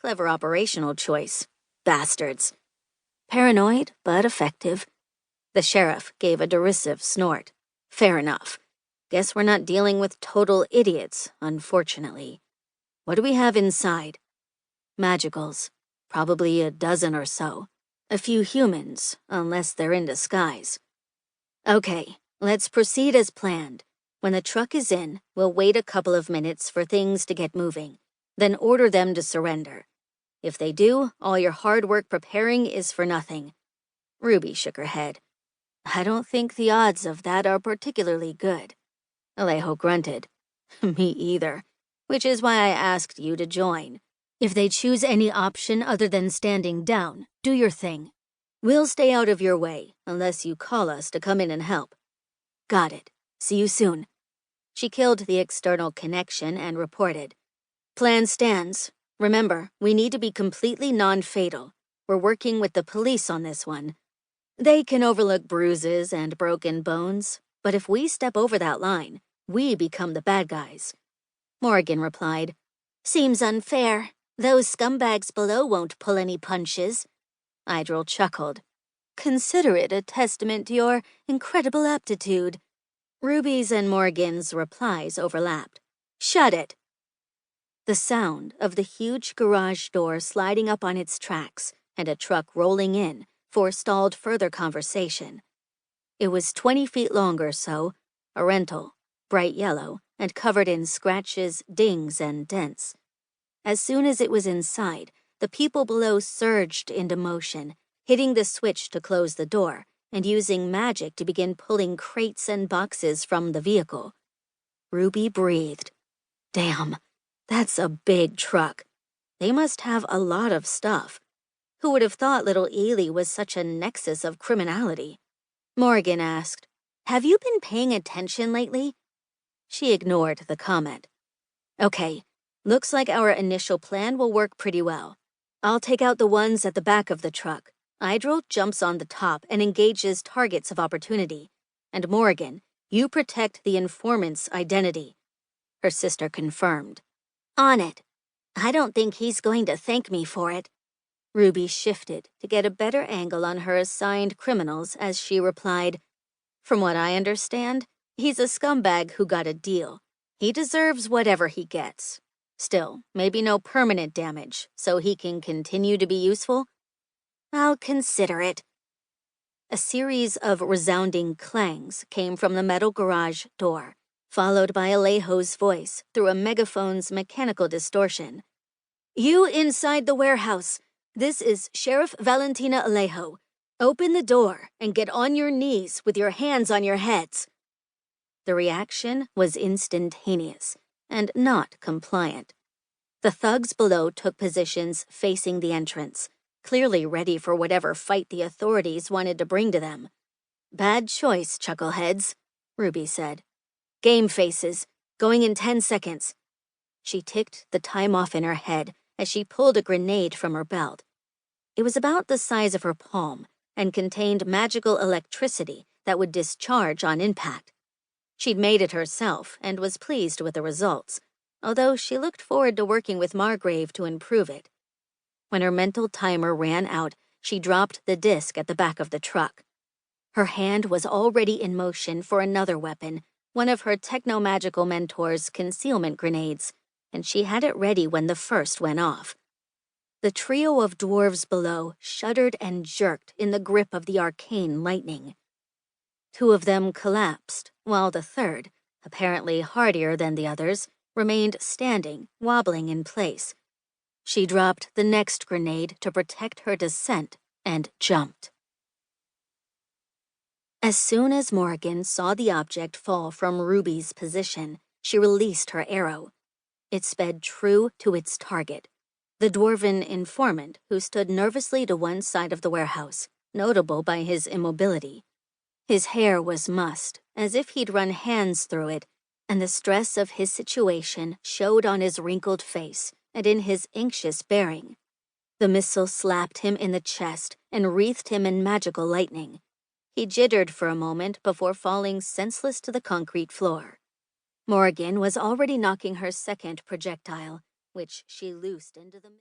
Clever operational choice. Bastards. Paranoid, but effective. The sheriff gave a derisive snort. Fair enough. Guess we're not dealing with total idiots, unfortunately. What do we have inside? Magicals. Probably a dozen or so. A few humans, unless they're in disguise. Okay, let's proceed as planned. When the truck is in, we'll wait a couple of minutes for things to get moving, then order them to surrender. If they do, all your hard work preparing is for nothing. Ruby shook her head. I don't think the odds of that are particularly good. Alejo grunted. Me either, which is why I asked you to join. If they choose any option other than standing down, do your thing. We'll stay out of your way, unless you call us to come in and help. Got it. See you soon. She killed the external connection and reported. Plan stands. Remember, we need to be completely non-fatal. We're working with the police on this one. They can overlook bruises and broken bones, but if we step over that line, we become the bad guys. Morrigan replied, Seems unfair. Those scumbags below won't pull any punches. Idryll chuckled. Consider it a testament to your incredible aptitude. Ruby's and Morrigan's replies overlapped. Shut it. The sound of the huge garage door sliding up on its tracks and a truck rolling in forestalled further conversation. It was 20 feet long or so, a rental, bright yellow, and covered in scratches, dings, and dents. As soon as it was inside, the people below surged into motion, hitting the switch to close the door and using magic to begin pulling crates and boxes from the vehicle. Ruby breathed. Damn, that's a big truck. They must have a lot of stuff. Who would have thought little Ely was such a nexus of criminality? Morrigan asked, Have you been paying attention lately? She ignored the comment. Okay, looks like our initial plan will work pretty well. I'll take out the ones at the back of the truck. Idryll jumps on the top and engages targets of opportunity. And Morrigan, you protect the informant's identity. Her sister confirmed. On it. I don't think he's going to thank me for it. Ruby shifted to get a better angle on her assigned criminals as she replied, From what I understand, he's a scumbag who got a deal. He deserves whatever he gets. Still, maybe no permanent damage, so he can continue to be useful? I'll consider it. A series of resounding clangs came from the metal garage door, followed by Alejo's voice through a megaphone's mechanical distortion. You inside the warehouse. This is Sheriff Valentina Alejo. Open the door and get on your knees with your hands on your heads. The reaction was instantaneous and not compliant. The thugs below took positions facing the entrance, clearly ready for whatever fight the authorities wanted to bring to them. Bad choice, chuckleheads, Ruby said. Game faces, going in 10 seconds. She ticked the time off in her head as she pulled a grenade from her belt. It was about the size of her palm and contained magical electricity that would discharge on impact. She'd made it herself and was pleased with the results, although she looked forward to working with Margrave to improve it. When her mental timer ran out, she dropped the disc at the back of the truck. Her hand was already in motion for another weapon, one of her techno-magical mentor's concealment grenades, and she had it ready when the first went off. The trio of dwarves below shuddered and jerked in the grip of the arcane lightning. 2 of them collapsed, while the third, apparently hardier than the others, remained standing, wobbling in place. She dropped the next grenade to protect her descent and jumped. As soon as Morrigan saw the object fall from Ruby's position, she released her arrow. It sped true to its target, the dwarven informant who stood nervously to one side of the warehouse, notable by his immobility. His hair was mussed, as if he'd run hands through it, and the stress of his situation showed on his wrinkled face and in his anxious bearing. The missile slapped him in the chest and wreathed him in magical lightning. He jittered for a moment before falling senseless to the concrete floor. Morrigan was already knocking her second projectile, which she loosed into the